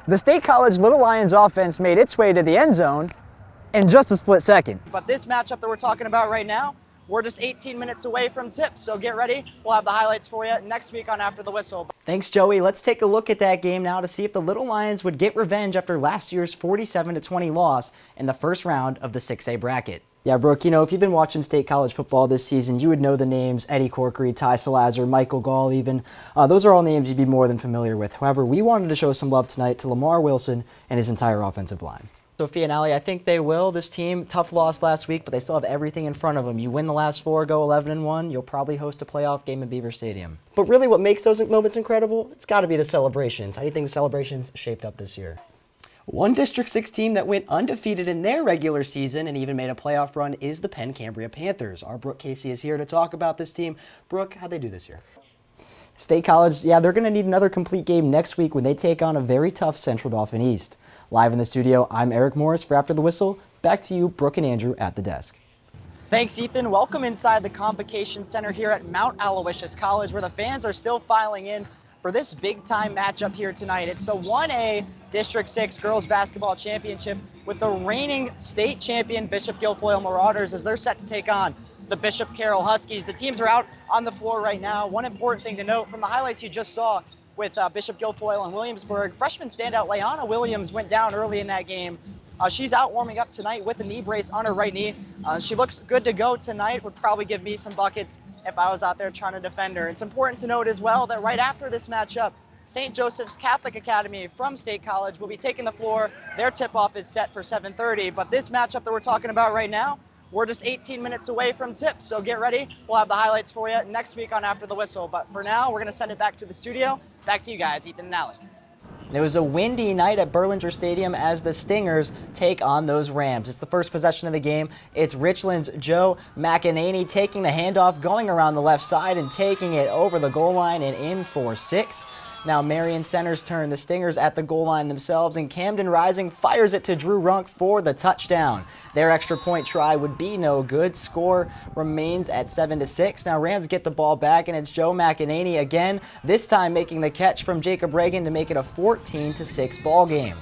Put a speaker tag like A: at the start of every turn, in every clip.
A: The State College Little Lions offense made its way to the end zone in just a split second. But this matchup that we're talking about right now, we're just 18 minutes away from tip, so get ready. We'll have the highlights for you next week on After the Whistle. Thanks, Joey. Let's take a look at that game now to see if the Little Lions would get revenge after last year's 47-20 loss in the first round of the 6A bracket. Yeah, Brooke, if you've been watching State College football this season, you would know the names Eddie Corkery, Ty Salazar, Michael Gall even. Those are all names you'd be more than familiar with. However, we wanted to show some love tonight to Lamar Wilson and his entire offensive line. Sophia and Ali, I think they will. This team, tough loss last week, but they still have everything in front of them. You win the last 4, go 11-1, you'll probably host a playoff game in Beaver Stadium. But really what makes those moments incredible, it's got to be the celebrations. How do you think the celebrations shaped up this year? One District 6 team that went undefeated in their regular season and even made a playoff run is the Penn Cambria Panthers. Our Brooke Casey is here to talk about this team. Brooke, how'd they do this year? State College, yeah, they're going to need another complete game next week when they take on a very tough Central Dauphin East. Live in the studio, I'm Eric Morris for After the Whistle. Back to you, Brooke and Andrew at the desk. Thanks, Ethan. Welcome inside the Convocation Center here at Mount Aloysius College, where the fans are still filing in for this big-time matchup here tonight. It's the 1A District 6 Girls Basketball Championship with the reigning state champion Bishop Guilfoyle Marauders as they're set to take on the Bishop Carroll Huskies. The teams are out on the floor right now. One important thing to note from the highlights you just saw with Bishop Guilfoyle and Williamsburg, freshman standout Leanna Williams went down early in that game. She's out warming up tonight with a knee brace on her right knee. She looks good to go tonight, would probably give me some buckets if I was out there trying to defend her. It's important to note as well that right after this matchup, St. Joseph's Catholic Academy from State College will be taking the floor. Their tip-off is set for 7:30, but this matchup that we're talking about right now, we're just 18 minutes away from tip, so get ready. We'll have the highlights for you next week on After the Whistle. But for now, we're going to send it back to the studio. Back to you guys, Ethan and Alec. It was a windy night at Berlinger Stadium as the Stingers take on those Rams. It's the first possession of the game. It's Richland's Joe McEnany taking the handoff, going around the left side and taking it over the goal line and in for 6. Now Marion Center's turn. The Stingers at the goal line themselves, and Camden Rising fires it to Drew Runk for the touchdown. Their extra point try would be no good. Score remains at 7-6. Now Rams get the ball back, and it's Joe McEnany again, this time making the catch from Jacob Reagan to make it a 14-6 ball game.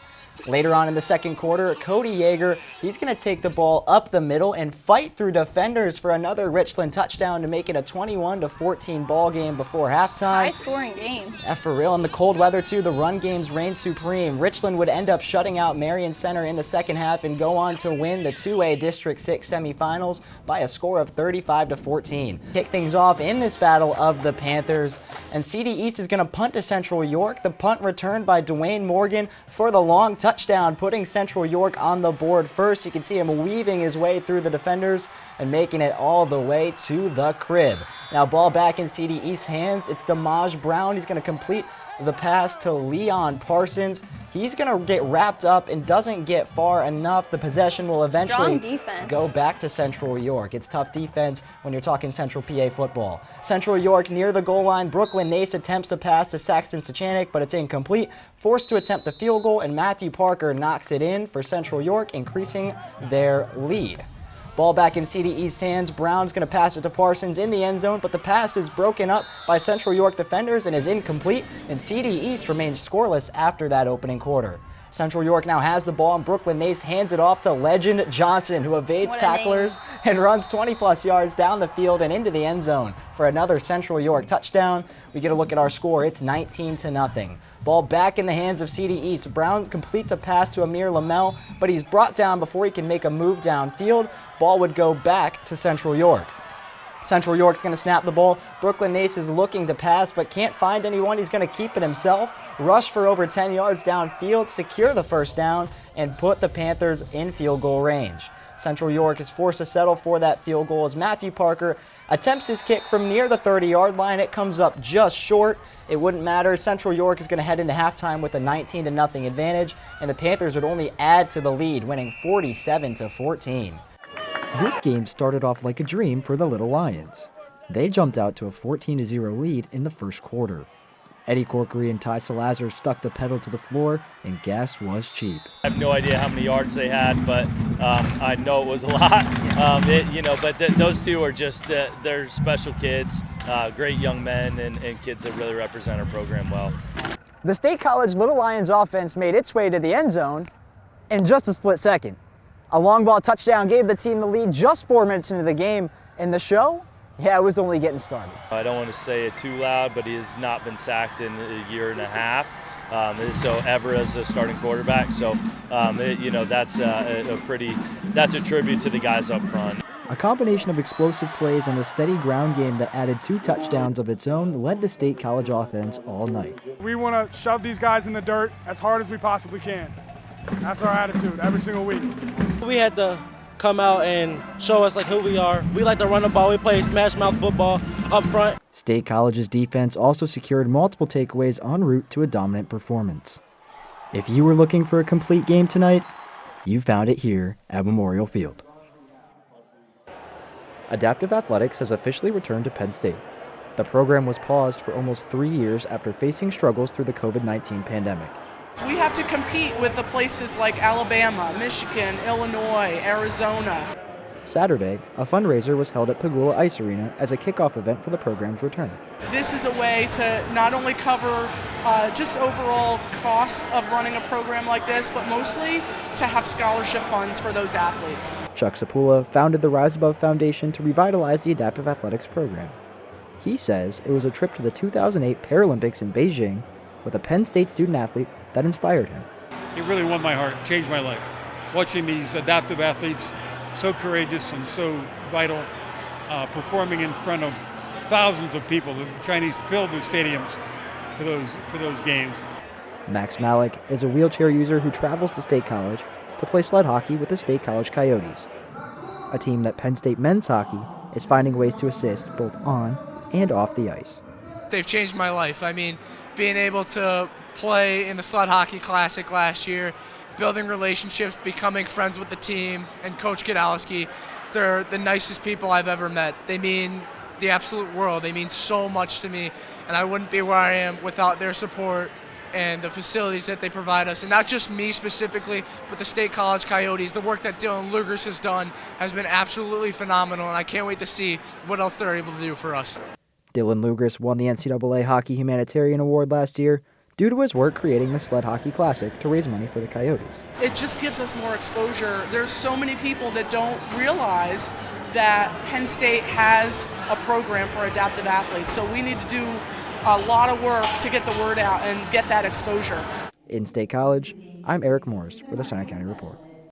A: Later on in the second quarter, Cody Yeager, he's going to take the ball up the middle and fight through defenders for another Richland touchdown to make it a 21-14 ball game before halftime.
B: High-scoring game.
A: Yeah, for real. In the cold weather, too, the run games reigned supreme. Richland would end up shutting out Marion Center in the second half and go on to win the 2A District 6 semifinals by a score of 35-14. Kick things off in this battle of the Panthers, and CD East is going to punt to Central York. The punt returned by Dwayne Morgan for the long touchdown, putting Central York on the board first. You can see him weaving his way through the defenders and making it all the way to the crib. Now ball back in CD East's hands. It's Damaj Brown. He's going to complete the pass to Leon Parsons. He's going to get wrapped up and doesn't get far enough. The possession will eventually go back to Central York. It's tough defense when you're talking Central PA football. Central York near the goal line. Brooklyn Nace attempts a pass to Saxton Sachanik, but it's incomplete. Forced to attempt the field goal, and Matthew Parker knocks it in for Central York, increasing their lead. Ball back in CD East's hands. Brown's going to pass it to Parsons in the end zone, but the pass is broken up by Central York defenders and is incomplete, and CD East remains scoreless after that opening quarter. Central York now has the ball, and Brooklyn Nace hands it off to Legend Johnson, who evades tacklers and runs 20-plus yards down the field and into the end zone for another Central York touchdown. We get a look at our score. It's 19-0. Ball back in the hands of CD East. Brown completes a pass to Amir Lamel, but he's brought down before he can make a move downfield. Ball would go back to Central York. Central York's going to snap the ball. Brooklyn Nace is looking to pass but can't find anyone. He's going to keep it himself, rush for over 10 yards downfield, secure the first down, and put the Panthers in field goal range. Central York is forced to settle for that field goal as Matthew Parker attempts his kick from near the 30-yard line. It comes up just short. It wouldn't matter. Central York is going to head into halftime with a 19-0 advantage, and the Panthers would only add to the lead, winning 47-14.
C: This game started off like a dream for the Little Lions. They jumped out to a 14-0 lead in the first quarter. Eddie Corkery and Ty Salazar stuck the pedal to the floor, and gas was cheap.
D: I have no idea how many yards they had, but I know it was a lot. Those two are just, they're special kids, great young men and kids that really represent our program well.
A: The State College Little Lions offense made its way to the end zone in just a split second. A long ball touchdown gave the team the lead just 4 minutes into the game, and the show, yeah, it was only getting started.
D: I don't want to say it too loud, but he has not been sacked in a year and a half. So ever as a starting quarterback. So, that's that's a tribute to the guys up front.
C: A combination of explosive plays and a steady ground game that added 2 touchdowns of its own led the State College offense all night.
B: We want to shove these guys in the dirt as hard as we possibly can. That's our attitude every single week.
E: We had to come out and show us who we are. We like to run the ball. We play smash mouth football up front.
C: State College's defense also secured multiple takeaways en route to a dominant performance. If you were looking for a complete game tonight, you found it here at Memorial Field. Adaptive Athletics has officially returned to Penn State. The program was paused for almost 3 years after facing struggles through the COVID-19 pandemic.
F: We have to compete with the places like Alabama, Michigan, Illinois, Arizona.
C: Saturday, a fundraiser was held at Pagula Ice Arena as a kickoff event for the program's return.
F: This is a way to not only cover just overall costs of running a program like this, but mostly to have scholarship funds for those athletes.
C: Chuck Sapula founded the Rise Above Foundation to revitalize the adaptive athletics program. He says it was a trip to the 2008 Paralympics in Beijing with a Penn State student athlete that inspired him.
G: It really won my heart, changed my life. Watching these adaptive athletes, so courageous and so vital, performing in front of thousands of people. The Chinese filled their stadiums for those games.
C: Max Malik is a wheelchair user who travels to State College to play sled hockey with the State College Coyotes, a team that Penn State men's hockey is finding ways to assist both on and off the ice.
H: They've changed my life. I mean, being able to play in the Sled Hockey Classic last year, building relationships, becoming friends with the team, and Coach Kidalski, they're the nicest people I've ever met. They mean the absolute world. They mean so much to me, and I wouldn't be where I am without their support and the facilities that they provide us. And not just me specifically, but the State College Coyotes. The work that Dylan Lugers has done has been absolutely phenomenal, and I can't wait to see what else they're able to do for us.
C: Dylan Lugers won the NCAA Hockey Humanitarian Award last year due to his work creating the Sled Hockey Classic to raise money for the Coyotes.
F: It just gives us more exposure. There's so many people that don't realize that Penn State has a program for adaptive athletes, so we need to do a lot of work to get the word out and get that exposure.
C: In State College, I'm Eric Morris with the Center County Report.